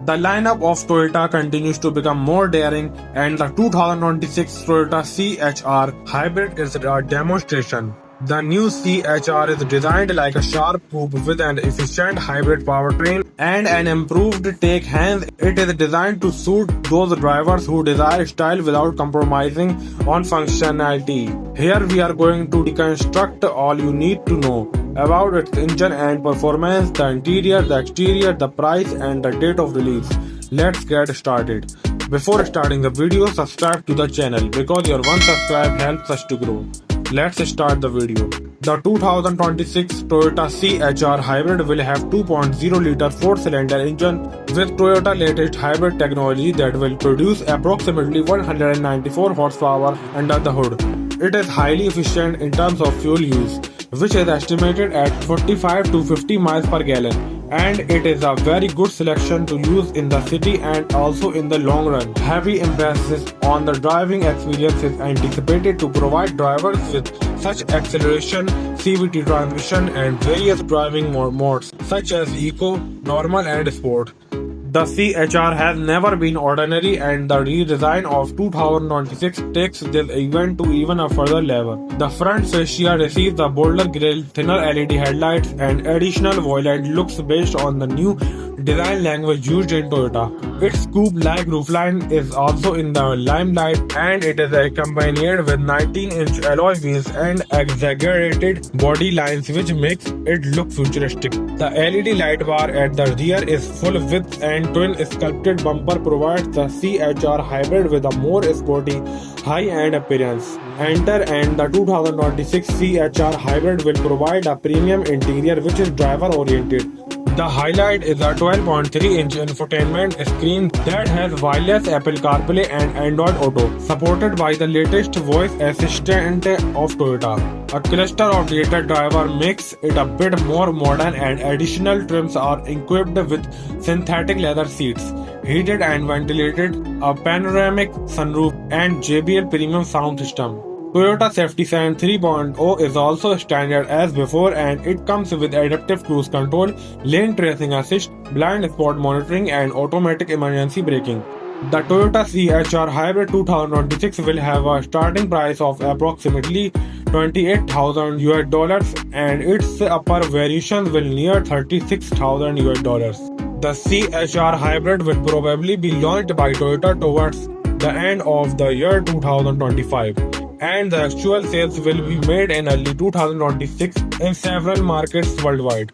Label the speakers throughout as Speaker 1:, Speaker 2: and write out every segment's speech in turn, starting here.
Speaker 1: The lineup of Toyota continues to become more daring, and the 2026 Toyota CHR Hybrid is a demonstration. The new CHR is designed like a sharp coupe with an efficient hybrid powertrain and an improved take hands. It is designed to suit those drivers who desire style without compromising on functionality. Here we are going to deconstruct all you need to know about its engine and performance, the interior, the exterior, the price, and the date of release. Let's get started. Before starting the video, subscribe to the channel because your one subscribe helps us to grow. Let's start the video. The 2026 Toyota CHR Hybrid will have 2.0-liter 4-cylinder engine with Toyota latest hybrid technology that will produce approximately 194 horsepower under the hood. It is highly efficient in terms of fuel use, which is estimated at 45 to 50 miles per gallon. And it is a very good selection to use in the city and also in the long run. Heavy emphasis on the driving experience is anticipated to provide drivers with such acceleration, CVT transmission, and various driving modes such as Eco, Normal, and Sport. The CHR has never been ordinary, and the redesign of 2026 takes this event to even a further level. The front fascia receives a bolder grille, thinner LED headlights, and additional volant looks based on the new design language used in Toyota. Its coupe-like roofline is also in the limelight, and it is accompanied with 19-inch alloy wheels and exaggerated body lines which makes it look futuristic. The LED light bar at the rear is full width and twin sculpted bumper provides the CHR Hybrid with a more sporty, high-end appearance. Enter, and the 2026 CHR Hybrid will provide a premium interior which is driver-oriented. The highlight is a 12.3-inch infotainment screen that has wireless Apple CarPlay and Android Auto, supported by the latest voice assistant of Toyota. A cluster of data driver makes it a bit more modern, and additional trims are equipped with synthetic leather seats, heated and ventilated, a panoramic sunroof, and JBL premium sound system. Toyota Safety Sign 3.0 is also standard as before, and it comes with adaptive cruise control, lane tracing assist, blind spot monitoring, and automatic emergency braking. The Toyota CHR Hybrid 2026 will have a starting price of approximately $28,000 and its upper variations will near $36,000. The CHR Hybrid will probably be launched by Toyota towards the end of the year 2025. And the actual sales will be made in early 2026 in several markets worldwide.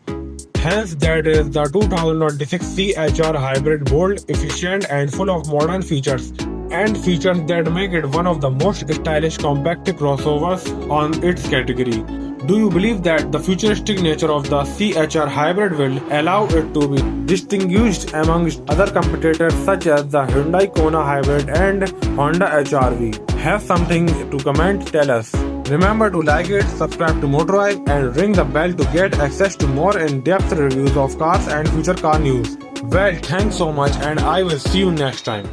Speaker 1: Hence, that is the 2026 CHR Hybrid, bold, efficient, and full of modern features, and features that make it one of the most stylish compact crossovers on its category. Do you believe that the futuristic nature of the CHR Hybrid will allow it to be distinguished amongst other competitors such as the Hyundai Kona Hybrid and Honda HR-V? Have something to comment? Tell us. Remember to like it, subscribe to Motorize, and ring the bell to get access to more in-depth reviews of cars and future car news. Well, thanks so much, and I will see you next time.